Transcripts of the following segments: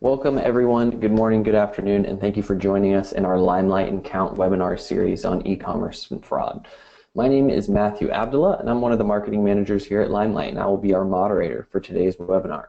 Welcome everyone, good morning, good afternoon, and thank you for joining us in our LimeLight and Kount webinar series on e-commerce and fraud. My name is Matthew Abdullah and I'm one of the marketing managers here at LimeLight, and I will be our moderator for today's webinar.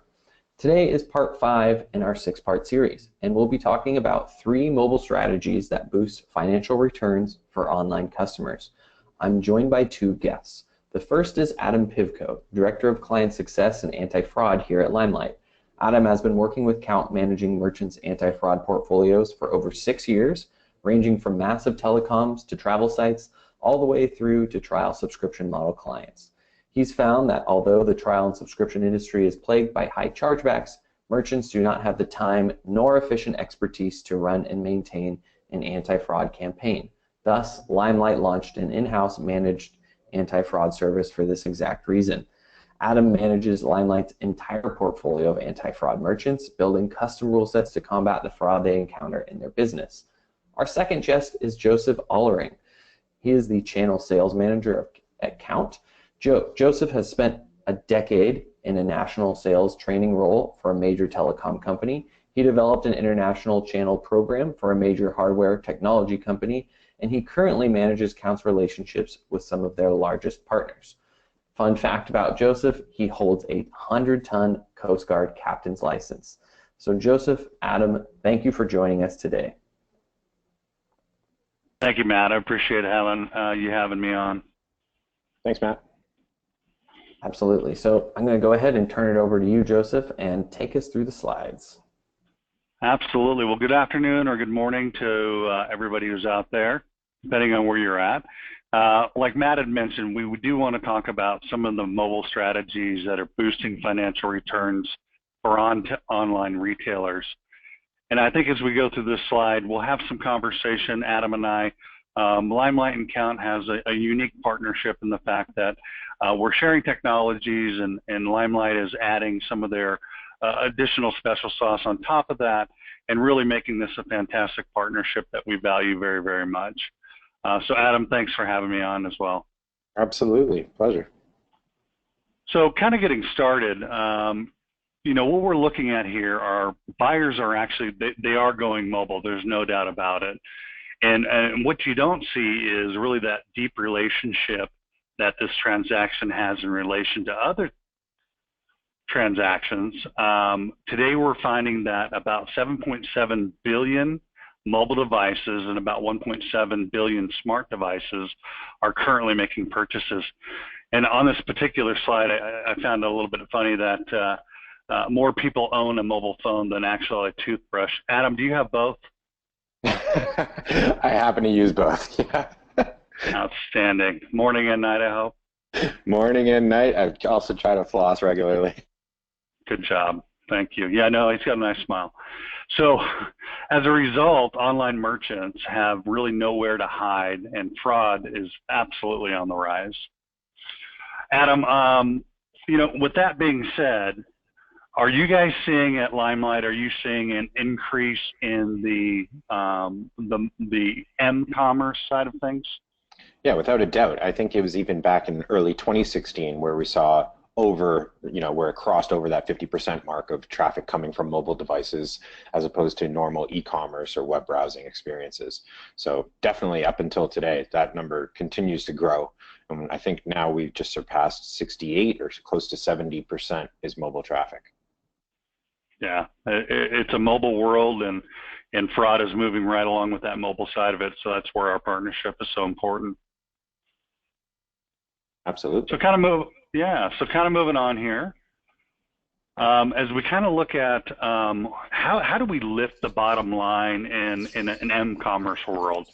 Today is part 5 in our 6-part series, and we'll be talking about 3 mobile strategies that boost financial returns for online customers. I'm joined by 2 guests. The first is Adam Pivko, Director of Client Success and Anti-Fraud here at LimeLight. Adam has been working with Kount managing merchants' anti-fraud portfolios for over 6 years, ranging from massive telecoms to travel sites, all the way through to trial subscription model clients. He's found that although the trial and subscription industry is plagued by high chargebacks, merchants do not have the time nor efficient expertise to run and maintain an anti-fraud campaign. Thus, LimeLight launched an in-house managed anti-fraud service for this exact reason. Adam manages LimeLight's entire portfolio of anti-fraud merchants, building custom rule sets to combat the fraud they encounter in their business. Our second guest is Joseph Allering. He is the channel sales manager at Kount. Joseph has spent a decade in a national sales training role for a major telecom company. He developed an international channel program for a major hardware technology company, and he currently manages Kount's relationships with some of their largest partners. Fun fact about Joseph, he holds a 100-ton Coast Guard captain's license. So Joseph, Adam, thank you for joining us today. Thank you, Matt. I appreciate you having me on. Thanks, Matt. Absolutely. So I'm going to go ahead and turn it over to you, Joseph, and take us through the slides. Absolutely. Well, good afternoon or good morning to everybody who's out there, depending on where you're at. Like Matt had mentioned, we do want to talk about some of the mobile strategies that are boosting financial returns for online retailers. And I think as we go through this slide, we'll have some conversation, Adam and I. LimeLight and Kount has a unique partnership in the fact that we're sharing technologies, and LimeLight is adding some of their additional special sauce on top of that, and really making this a fantastic partnership that we value very, very much. So Adam, thanks for having me on as well. Absolutely, pleasure. So kind of getting started, what we're looking at here are buyers are actually, they are going mobile, there's no doubt about it. And what you don't see is really that deep relationship that this transaction has in relation to other transactions. Today we're finding that about 7.7 billion mobile devices and about 1.7 billion smart devices are currently making purchases. And on this particular slide, I found it a little bit funny that more people own a mobile phone than actually a toothbrush. Adam, do you have both? I happen to use both, yeah. Outstanding. Morning and night, I hope? Morning and night. I also try to floss regularly. Good job. Thank you. Yeah, no, he's got a nice smile. So as a result, online merchants have really nowhere to hide, and fraud is absolutely on the rise. Adam, with that being said, are you guys seeing at LimeLight, are you seeing an increase in the m-commerce side of things? Yeah, without a doubt. I think it was even back in early 2016 where we saw where it crossed over that 50% mark of traffic coming from mobile devices as opposed to normal e-commerce or web browsing experiences. So definitely up until today, that number continues to grow. And I think now we've just surpassed 68 or close to 70% is mobile traffic. Yeah, it's a mobile world, and fraud is moving right along with that mobile side of it. So that's where our partnership is so important. Absolutely. So kind of moving on here. As we kind of look at how do we lift the bottom line in an m-commerce world?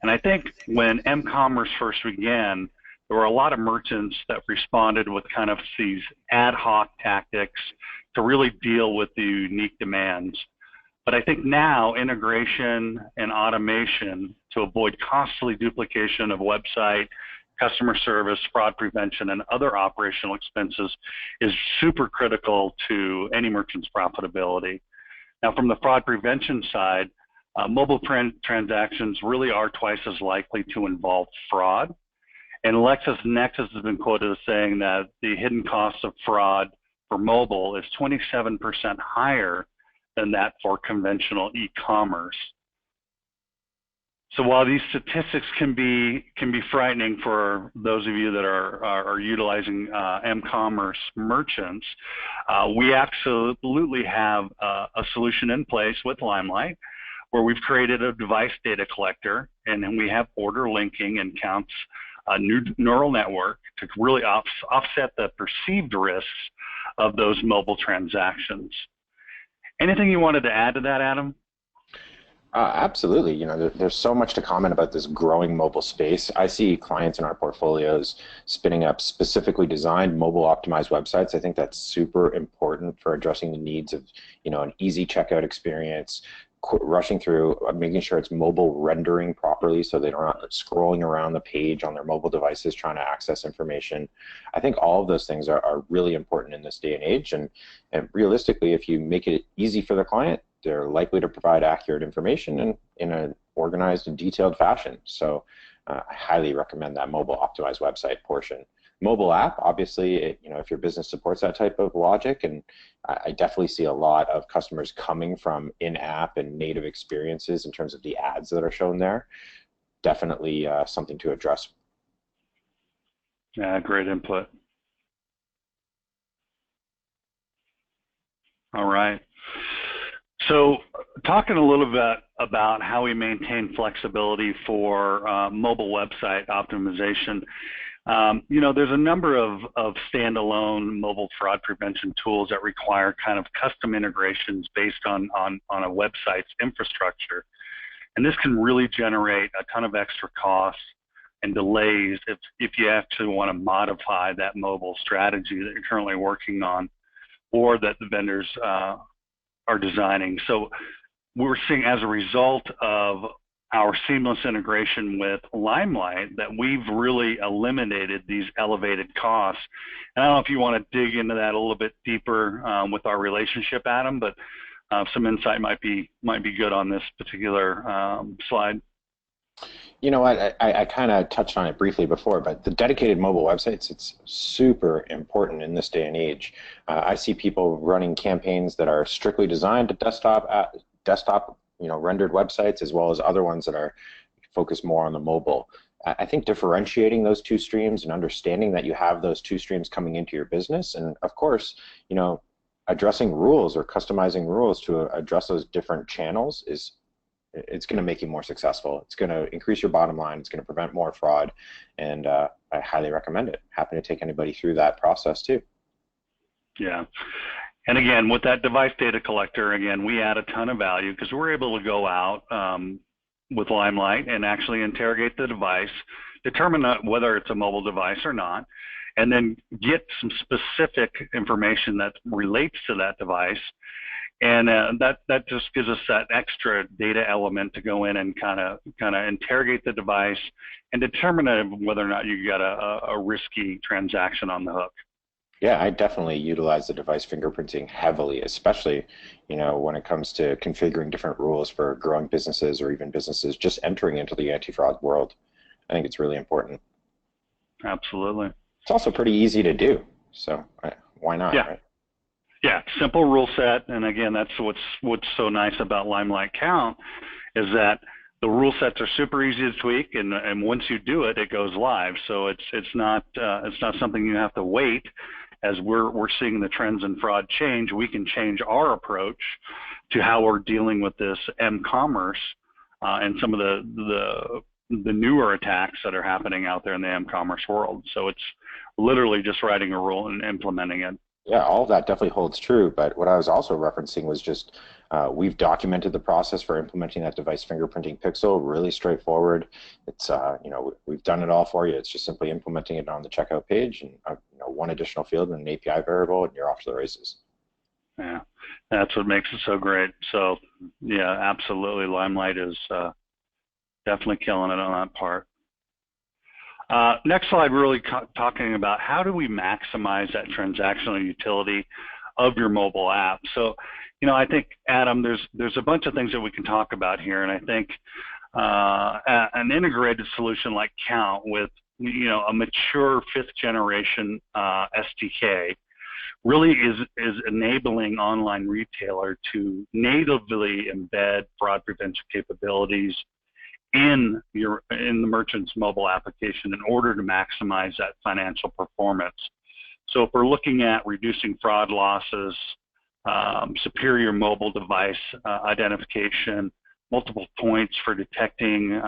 And I think when m-commerce first began, there were a lot of merchants that responded with kind of these ad hoc tactics to really deal with the unique demands. But I think now integration and automation to avoid costly duplication of website, customer service, fraud prevention, and other operational expenses is super critical to any merchant's profitability. Now, from the fraud prevention side, mobile transactions really are twice as likely to involve fraud. And LexisNexis has been quoted as saying that the hidden cost of fraud for mobile is 27% higher than that for conventional e-commerce. So while these statistics can be frightening for those of you that are utilizing m-commerce merchants, we absolutely have a solution in place with LimeLight, where we've created a device data collector, and then we have order linking and Kount's new neural network to really offset the perceived risks of those mobile transactions. Anything you wanted to add to that, Adam? Absolutely. You know, there's so much to comment about this growing mobile space. I see clients in our portfolios spinning up specifically designed mobile optimized websites. I think that's super important for addressing the needs of, you know, an easy checkout experience, rushing through, making sure it's mobile rendering properly so they don't scrolling around the page on their mobile devices trying to access information. I think all of those things are really important in this day and age. And realistically, if you make it easy for the client, they're likely to provide accurate information and in an organized and detailed fashion. So I highly recommend that mobile optimized website portion. Mobile app, obviously, you know, if your business supports that type of logic, and I definitely see a lot of customers coming from in-app and native experiences in terms of the ads that are shown there. Definitely something to address. Yeah, great input. All right. So talking a little bit about how we maintain flexibility for mobile website optimization, you know, there's a number of standalone mobile fraud prevention tools that require kind of custom integrations based on a website's infrastructure. And this can really generate a ton of extra costs and delays if you actually want to modify that mobile strategy that you're currently working on or that the vendors are designing. So we're seeing, as a result of our seamless integration with LimeLight, that we've really eliminated these elevated costs. And I don't know if you want to dig into that a little bit deeper with our relationship, Adam, but some insight might be good on this particular slide. You know what, I kind of touched on it briefly before, but the dedicated mobile websites, it's super important in this day and age. I see people running campaigns that are strictly designed to desktop, you know, rendered websites, as well as other ones that are focused more on the mobile. I think differentiating those two streams and understanding that you have those two streams coming into your business, and of course, you know, addressing rules or customizing rules to address those different channels it's going to make you more successful. It's going to increase your bottom line. It's going to prevent more fraud, and I highly recommend it. Happy to take anybody through that process too. Yeah. And again, with that device data collector, again, we add a ton of value because we're able to go out with LimeLight and actually interrogate the device, determine whether it's a mobile device or not, and then get some specific information that relates to that device. And that just gives us that extra data element to go in and kind of interrogate the device and determine whether or not you got a risky transaction on the hook. Yeah, I definitely utilize the device fingerprinting heavily, especially, you know, when it comes to configuring different rules for growing businesses or even businesses just entering into the anti-fraud world. I think it's really important. Absolutely. It's also pretty easy to do, so why not? Yeah. Right? Yeah, simple rule set, and again, that's what's so nice about LimeLight Kount is that the rule sets are super easy to tweak, and once you do it, it goes live. So it's not something you have to wait. As we're seeing the trends in fraud change, we can change our approach to how we're dealing with this m-commerce and some of the newer attacks that are happening out there in the m-commerce world. So it's literally just writing a rule and implementing it. Yeah, all of that definitely holds true, but what I was also referencing was just we've documented the process for implementing that device fingerprinting pixel, really straightforward. It's, you know, we've done it all for you. It's just simply implementing it on the checkout page and you know, one additional field and an API variable, and you're off to the races. Yeah, that's what makes it so great. So yeah, absolutely, LimeLight is definitely killing it on that part. Next slide, really talking about how do we maximize that transactional utility of your mobile app. So, you know, I think, Adam, there's a bunch of things that we can talk about here, and I think an integrated solution like Kount with, you know, a mature 5th generation SDK really is enabling online retailer to natively embed fraud prevention capabilities in the merchant's mobile application in order to maximize that financial performance. So if we're looking at reducing fraud losses, superior mobile device identification, multiple points for detecting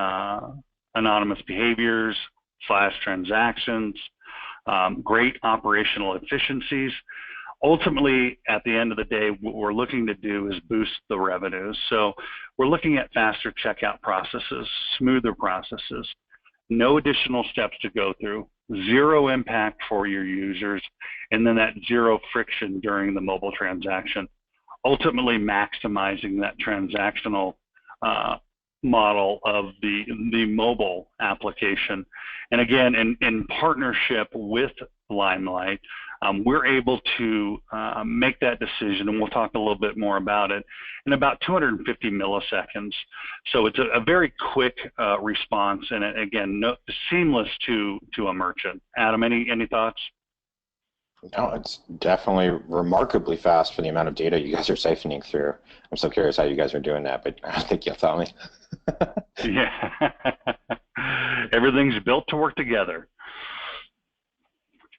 anonymous behaviors / transactions, great operational efficiencies. Ultimately, at the end of the day, what we're looking to do is boost the revenues. So we're looking at faster checkout processes, smoother processes, no additional steps to go through, zero impact for your users, and then that zero friction during the mobile transaction, ultimately maximizing that transactional model of the mobile application. And again, in partnership with LimeLight, we're able to make that decision, and we'll talk a little bit more about it, in about 250 milliseconds. So it's a very quick response, and again, seamless to a merchant. Adam, any thoughts? No, it's definitely remarkably fast for the amount of data you guys are siphoning through. I'm so curious how you guys are doing that, but I think you'll tell me. Yeah, everything's built to work together.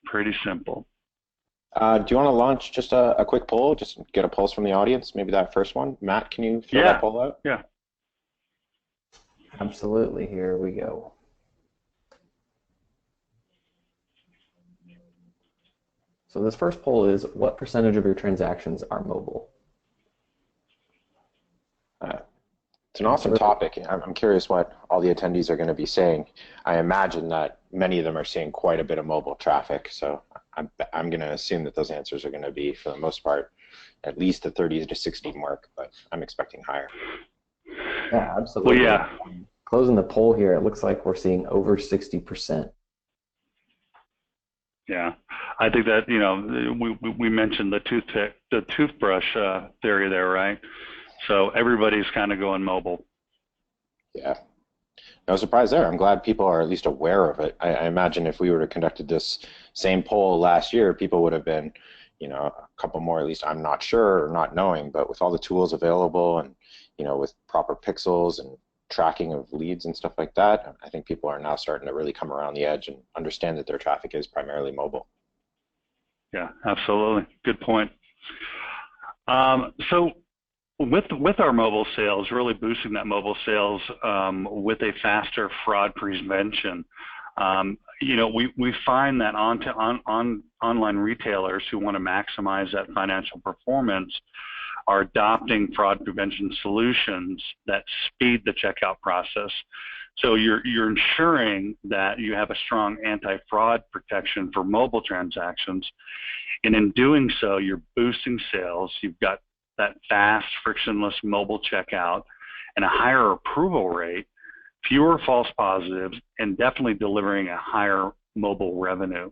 Pretty simple. Do you want to launch just a quick poll, just get a pulse from the audience, maybe that first one? Matt, can you fill that poll out? Yeah. Absolutely. Here we go. So this first poll is, what percentage of your transactions are mobile? It's an awesome topic. I'm curious what all the attendees are going to be saying. I imagine that many of them are seeing quite a bit of mobile traffic, so I'm going to assume that those answers are going to be, for the most part, at least the 30 to 60 mark, but I'm expecting higher. Yeah, absolutely. Well, yeah. Closing the poll here, it looks like we're seeing over 60%. Yeah, I think that, you know, we mentioned the toothbrush theory there, right? So everybody's kind of going mobile. Yeah, no surprise there. I'm glad people are at least aware of it. I imagine if we were to conducted this same poll last year, people would have been, you know, a couple more, at least I'm not sure or not knowing, but with all the tools available and, you know, with proper pixels and tracking of leads and stuff like that, I think people are now starting to really come around the edge and understand that their traffic is primarily mobile. Yeah, absolutely. Good point. So with our mobile sales, really boosting that mobile sales with a faster fraud prevention, you know, we find that online retailers who want to maximize that financial performance are adopting fraud prevention solutions that speed the checkout process. So you're ensuring that you have a strong anti-fraud protection for mobile transactions, and in doing so, you're boosting sales. You've got that fast, frictionless mobile checkout and a higher approval rate, fewer false positives, and definitely delivering a higher mobile revenue.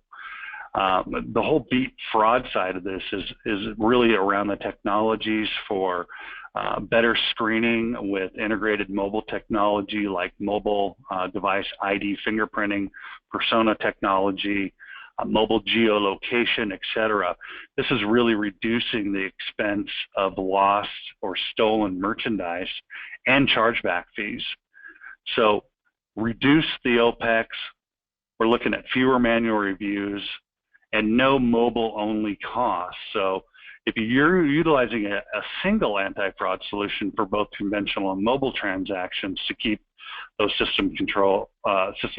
The whole beat fraud side of this is really around the technologies for better screening with integrated mobile technology like mobile device ID fingerprinting, persona technology, mobile geolocation, etc. This is really reducing the expense of lost or stolen merchandise and chargeback fees. So reduce the OPEX. We're looking at fewer manual reviews and no mobile-only costs. So if you're utilizing a single anti-fraud solution for both conventional and mobile transactions to keep those system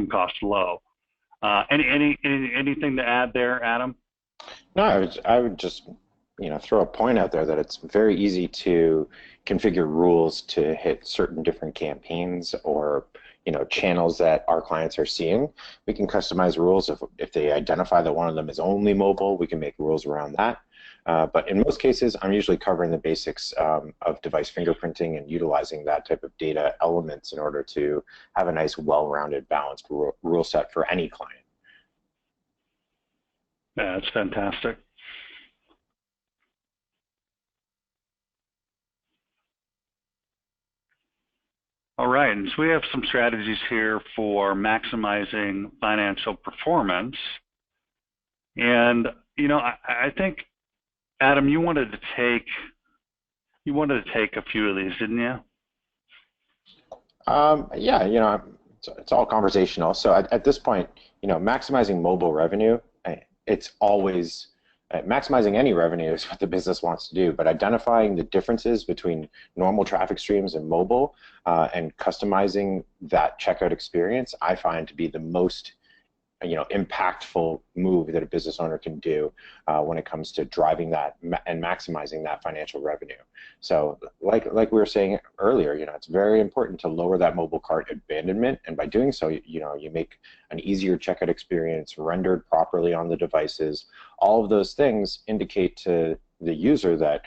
costs low. Anything to add there, Adam? No, I would just, you know, throw a point out there that it's very easy to configure rules to hit certain different campaigns or, you know, channels that our clients are seeing. We can customize rules if they identify that one of them is only mobile. We can make rules around that. But in most cases, I'm usually covering the basics of device fingerprinting and utilizing that type of data elements in order to have a nice, well-rounded, balanced rule set for any client. Yeah, that's fantastic. All right, and so we have some strategies here for maximizing financial performance. And, you know, I think Adam, you wanted to take a few of these, didn't you? Yeah, it's all conversational. So at this point, maximizing mobile revenue, it's always maximizing any revenue is what the business wants to do, but identifying the differences between normal traffic streams and mobile and customizing that checkout experience, I find to be the most impactful move that a business owner can do when it comes to driving that and maximizing that financial revenue. So like we were saying earlier, it's very important to lower that mobile cart abandonment, and by doing so, you make an easier checkout experience rendered properly on the devices. All of those things indicate to the user that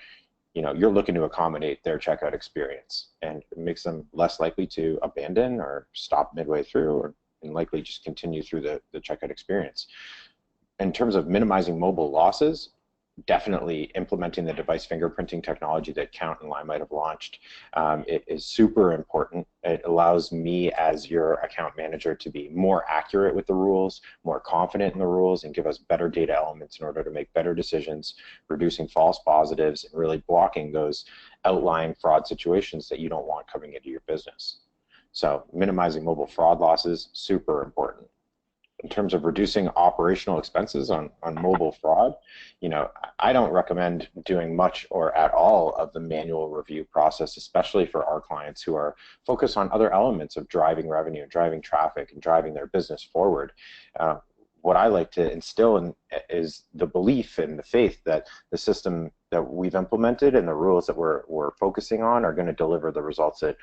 you're looking to accommodate their checkout experience, and it makes them less likely to abandon or stop midway through, or and likely just continue through the checkout experience. In terms of minimizing mobile losses, definitely implementing the device fingerprinting technology that Kount and LimeLight have launched. It is super important. It allows me as your account manager to be more accurate with the rules, more confident in the rules, and give us better data elements in order to make better decisions, reducing false positives, and really blocking those outlying fraud situations that you don't want coming into your business. So minimizing mobile fraud losses, super important. In terms of reducing operational expenses on mobile fraud, I don't recommend doing much or at all of the manual review process, especially for our clients who are focused on other elements of driving revenue, driving traffic, and driving their business forward. What I like to instill is the belief and the faith that the system that we've implemented and the rules that we're focusing on are going to deliver the results that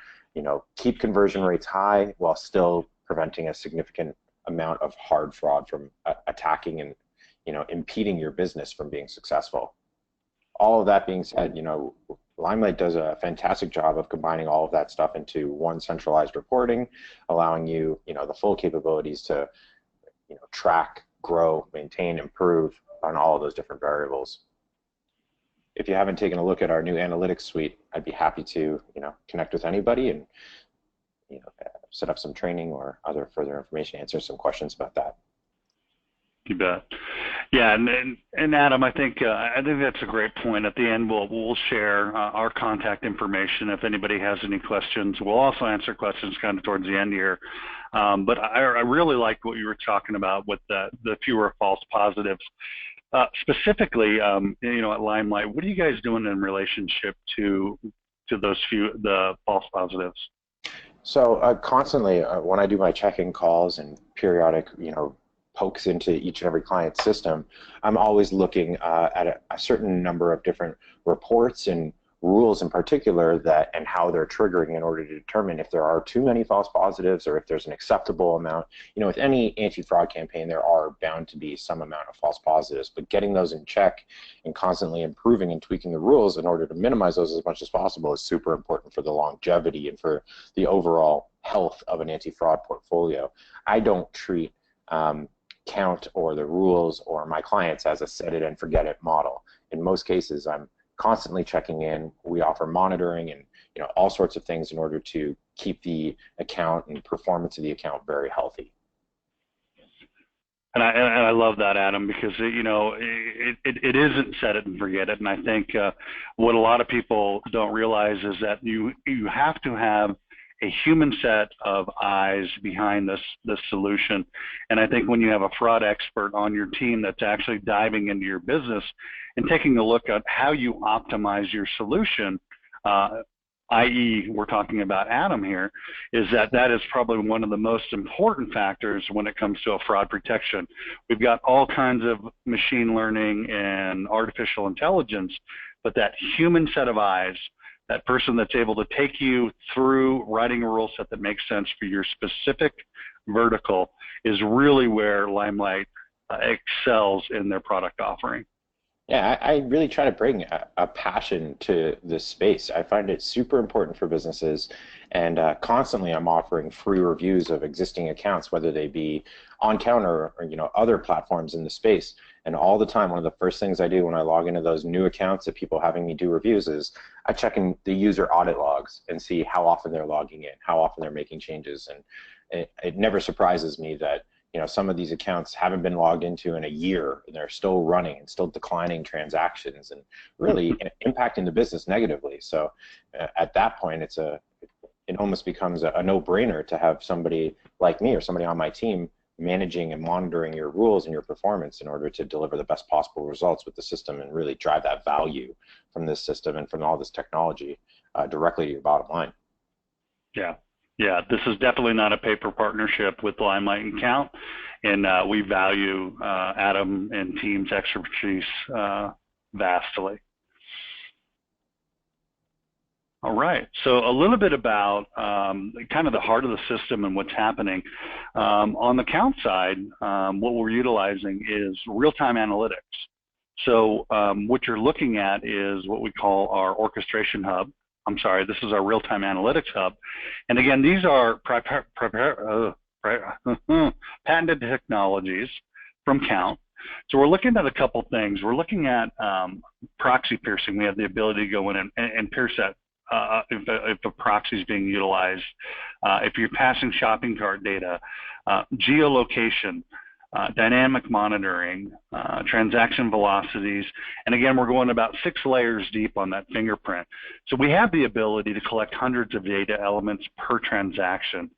keep conversion rates high while still preventing a significant amount of hard fraud from attacking and impeding your business from being successful. All of that being said, LimeLight does a fantastic job of combining all of that stuff into one centralized reporting, allowing you the full capabilities to track, grow, maintain, improve on all of those different variables. If you haven't taken a look at our new analytics suite, I'd be happy to connect with anybody and set up some training or other further information, answer some questions about that. You bet. Yeah, and Adam, I think that's a great point. At the end, we'll share our contact information if anybody has any questions. We'll also answer questions kind of towards the end here. But I really liked what you were talking about with the fewer false positives. Specifically, at LimeLight, what are you guys doing in relationship to the false positives? So constantly, when I do my check-in calls and periodic, pokes into each and every client's system, I'm always looking at a certain number of different reports and rules in particular and how they're triggering in order to determine if there are too many false positives or if there's an acceptable amount. With any anti-fraud campaign, there are bound to be some amount of false positives, but getting those in check and constantly improving and tweaking the rules in order to minimize those as much as possible is super important for the longevity and for the overall health of an anti-fraud portfolio. I don't treat Kount or the rules or my clients as a set it and forget it model. In most cases, I'm constantly checking in. We offer monitoring and all sorts of things in order to keep the account and performance of the account very healthy. And I love that, Adam, because it isn't set it and forget it. And I think what a lot of people don't realize is that you have to have a human set of eyes behind this solution. And I think when you have a fraud expert on your team that's actually diving into your business and taking a look at how you optimize your solution, i.e. we're talking about Adam here, is that is probably one of the most important factors when it comes to a fraud protection. We've got all kinds of machine learning and artificial intelligence, but that human set of eyes, that person that's able to take you through writing a rule set that makes sense for your specific vertical, is really where LimeLight excels in their product offering. Yeah, I really try to bring a passion to this space. I find it super important for businesses, and constantly I'm offering free reviews of existing accounts, whether they be on Kount or other platforms in the space. And all the time, one of the first things I do when I log into those new accounts that people having me do reviews is I check in the user audit logs and see how often they're logging in, how often they're making changes. And it never surprises me that some of these accounts haven't been logged into in a year, and they're still running and still declining transactions and really impacting the business negatively. So at that point, it almost becomes a no-brainer to have somebody like me or somebody on my team managing and monitoring your rules and your performance in order to deliver the best possible results with the system and really drive that value from this system and from all this technology directly to your bottom line. Yeah. Yeah, this is definitely not a paper partnership with LimeLight and Kount, and we value Adam and team's expertise vastly. All right, so a little bit about kind of the heart of the system and what's happening. On the Kount side, what we're utilizing is real-time analytics. So what you're looking at is what we call our orchestration hub. I'm sorry, this is our real-time analytics hub. And again, these are patented technologies from Kount. So we're looking at a couple things. We're looking at proxy piercing. We have the ability to go in and pierce that if a proxy is being utilized, if you're passing shopping cart data, geolocation, dynamic monitoring, transaction velocities, and again, we're going about 6 layers deep on that fingerprint. So we have the ability to collect hundreds of data elements per transaction,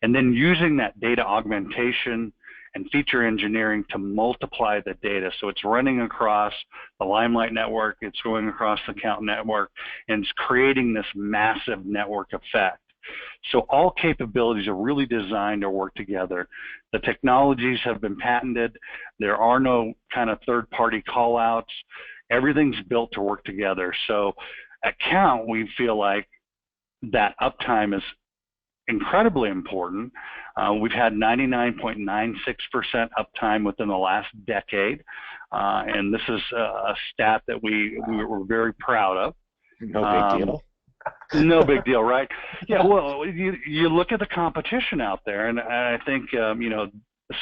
and then using that data augmentation and feature engineering to multiply the data. So it's running across the LimeLight network, it's going across the Kount network, and it's creating this massive network effect. So all capabilities are really designed to work together. The technologies have been patented. There are no kind of third-party call-outs. Everything's built to work together. So at Kount, we feel like that uptime is incredibly important. We've had 99.96% uptime within the last decade, and this is a stat that we're very proud of. No big deal. No big deal, right? Yeah, well, you look at the competition out there, and I think,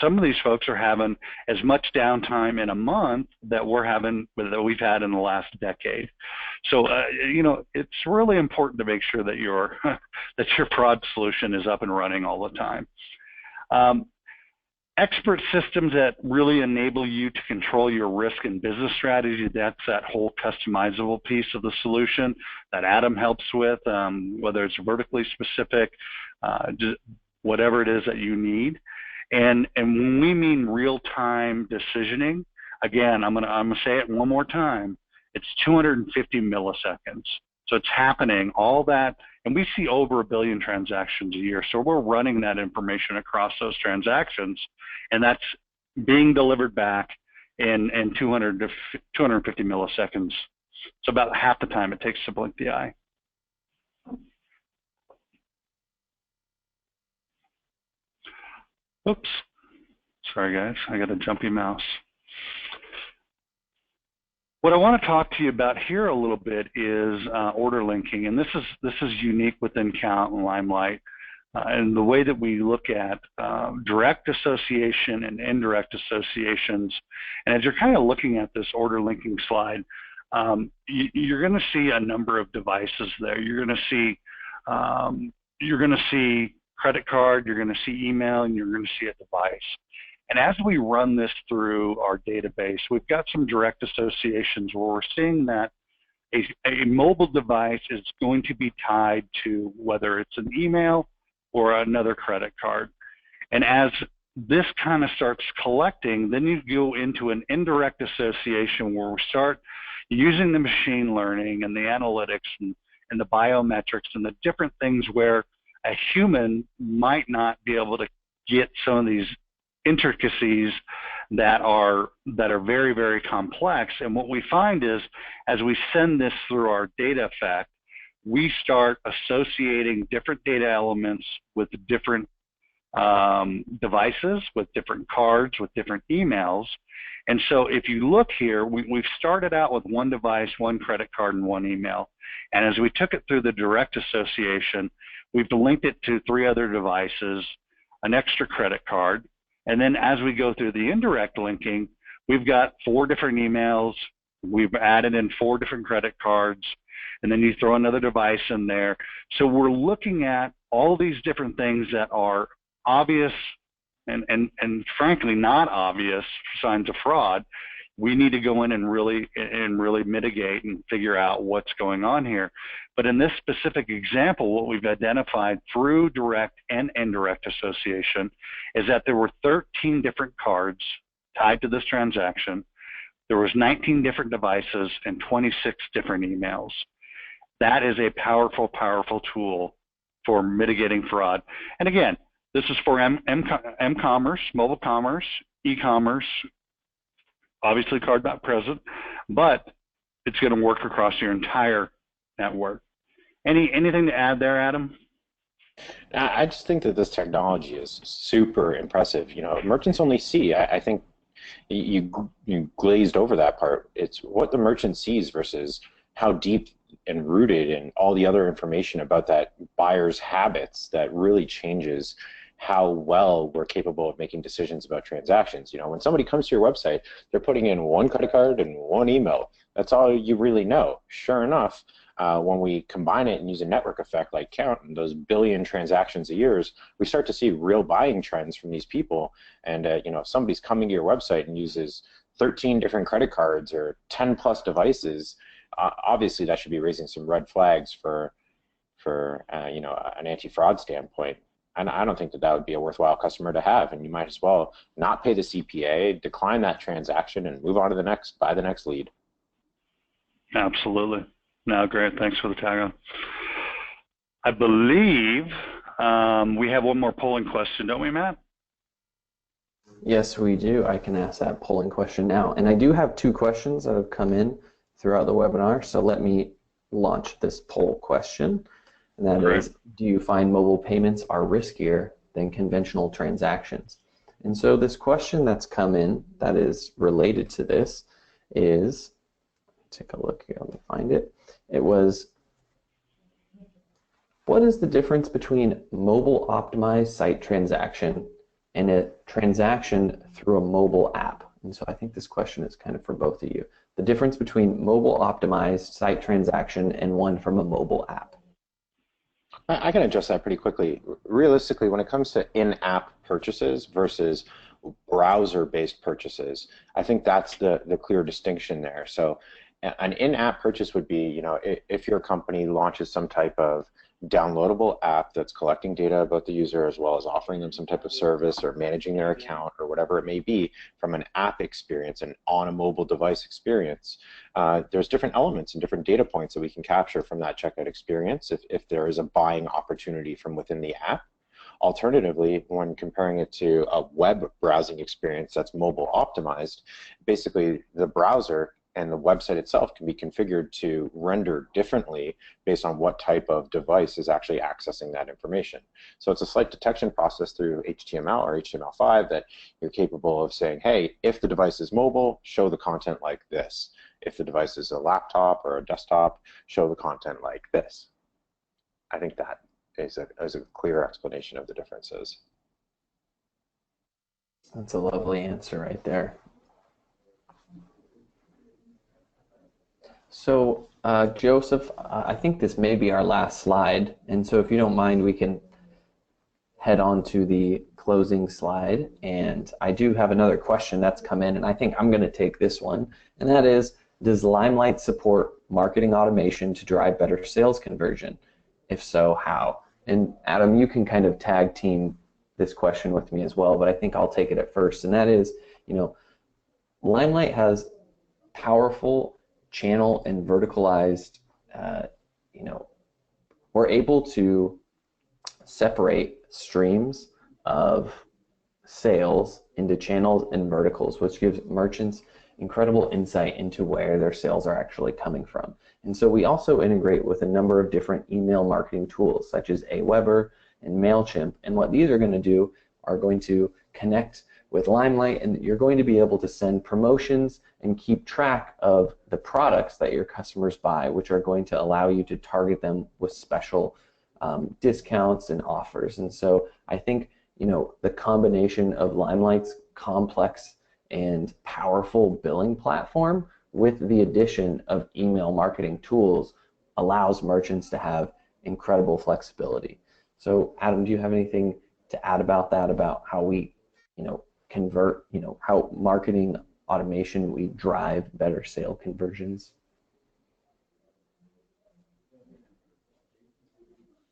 some of these folks are having as much downtime in a month that we've had in the last decade. So, it's really important to make sure that your fraud solution is up and running all the time. Expert systems that really enable you to control your risk and business strategy, that's that whole customizable piece of the solution that Adam helps with, whether it's vertically specific, just whatever it is that you need. And when we mean real-time decisioning, again, I'm gonna say it one more time, it's 250 milliseconds. So it's happening, all that, and we see over 1 billion transactions a year. So we're running that information across those transactions, and that's being delivered back in 250 milliseconds. So about half the time it takes to blink the eye. Oops, sorry guys, I got a jumpy mouse. What I want to talk to you about here a little bit is order linking, and this is unique within Kount and LimeLight, and the way that we look at direct association and indirect associations. And as you're kind of looking at this order linking slide, you're going to see a number of devices there. You're going to see credit card, you're going to see email, and you're going to see a device. And as we run this through our database, we've got some direct associations where we're seeing that a mobile device is going to be tied to whether it's an email or another credit card. And as this kind of starts collecting, then you go into an indirect association where we start using the machine learning and the analytics and the biometrics and the different things where a human might not be able to get some of these intricacies that are very, very complex. And what we find is, as we send this through our data effect, we start associating different data elements with different devices, with different cards, with different emails. And so if you look here, we've started out with one device, one credit card, and one email. And as we took it through the direct association, we've linked it to 3 other devices, an extra credit card. And then as we go through the indirect linking, we've got 4 different emails, we've added in 4 different credit cards, and then you throw another device in there. So we're looking at all these different things that are obvious and frankly not obvious signs of fraud, we need to go in and really mitigate and figure out what's going on here. But in this specific example, what we've identified through direct and indirect association is that there were 13 different cards tied to this transaction. There was 19 different devices and 26 different emails. That is a powerful, powerful tool for mitigating fraud. And again, this is for m-commerce, mobile commerce, e-commerce, obviously card not present, but it's going to work across your entire network. Anything to add there, Adam? I just think that this technology is super impressive. You know, merchants only see, I think you glazed over that part. It's what the merchant sees versus how deep and rooted in all the other information about that buyer's habits that really changes how well we're capable of making decisions about transactions. You know, when somebody comes to your website, they're putting in one credit card and one email. That's all you really know. Sure enough, when we combine it and use a network effect like Kount and those billion transactions a year, we start to see real buying trends from these people. And you know, if somebody's coming to your website and uses 13 different credit cards or 10 plus devices, obviously that should be raising some red flags for you know, an anti-fraud standpoint. And I don't think that would be a worthwhile customer to have. And you might as well not pay the CPA, decline that transaction, and move on to the next, buy the next lead. Absolutely. No, great. Thanks for the tag on. I believe we have one more polling question, don't we, Matt? Yes, we do. I can ask that polling question now. And I do have two questions that have come in throughout the webinar. So let me launch this poll question. And that is, do you find mobile payments are riskier than conventional transactions? And so this question that's come in that is related to this is, take a look here, let me find it. It was, what is the difference between mobile optimized site transaction and a transaction through a mobile app? And so I think this question is kind of for both of you. The difference between mobile optimized site transaction and one from a mobile app. I can address that pretty quickly. Realistically, when it comes to in-app purchases versus browser-based purchases, I think that's the clear distinction there. So an in-app purchase would be, you know, if your company launches some type of downloadable app that's collecting data about the user as well as offering them some type of service or managing their account or whatever it may be from an app experience and on a mobile device experience, there's different elements and different data points that we can capture from that checkout experience if there is a buying opportunity from within the app. Alternatively, when comparing it to a web browsing experience that's mobile optimized, basically the browser and the website itself can be configured to render differently based on what type of device is actually accessing that information. So it's a slight detection process through HTML or HTML5 that you're capable of saying, hey, if the device is mobile, show the content like this. If the device is a laptop or a desktop, show the content like this. I think that is a clear explanation of the differences. That's a lovely answer right there. So, Joseph, I think this may be our last slide, and so if you don't mind, we can head on to the closing slide. And I do have another question that's come in, and I think I'm going to take this one, and that is, does LimeLight support marketing automation to drive better sales conversion? If so, how? And Adam, you can kind of tag team this question with me as well, but I think I'll take it at first, and that is, you know, LimeLight has powerful channel and verticalized, you know, we're able to separate streams of sales into channels and verticals, which gives merchants incredible insight into where their sales are actually coming from. And so we also integrate with a number of different email marketing tools such as Aweber and MailChimp, and what these are going to do are going to connect with LimeLight, and you're going to be able to send promotions and keep track of the products that your customers buy, which are going to allow you to target them with special discounts and offers. And so I think, you know, the combination of LimeLight's complex and powerful billing platform with the addition of email marketing tools allows merchants to have incredible flexibility. So Adam, do you have anything to add about that, about how we convert, how marketing automation we drive better sale conversions.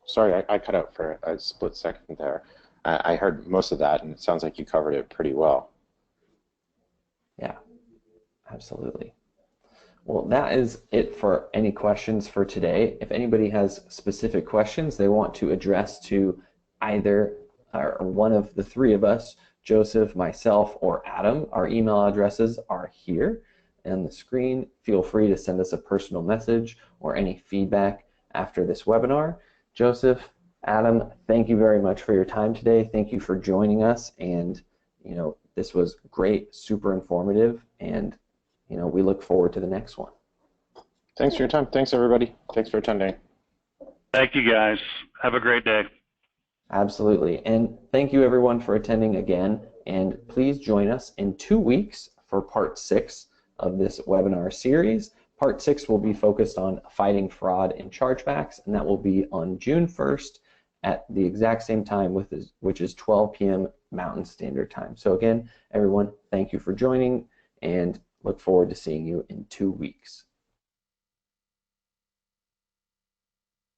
Sorry, I cut out for a split second there. I heard most of that, and it sounds like you covered it pretty well. Yeah, absolutely. Well, that is it for any questions for today. If anybody has specific questions they want to address to either or one of the three of us, Joseph, myself, or Adam, our email addresses are here on the screen. Feel free to send us a personal message or any feedback after this webinar. Joseph, Adam, thank you very much for your time today. Thank you for joining us, and this was great, super informative, and we look forward to the next one. Thanks for your time. Thanks, everybody. Thanks for attending. Thank you, guys. Have a great day. Absolutely. And thank you, everyone, for attending again. And please join us in 2 weeks for part 6 of this webinar series. Part 6 will be focused on fighting fraud and chargebacks, and that will be on June 1st at the exact same time, which is 12 p.m. Mountain Standard Time. So again, everyone, thank you for joining, and look forward to seeing you in 2 weeks.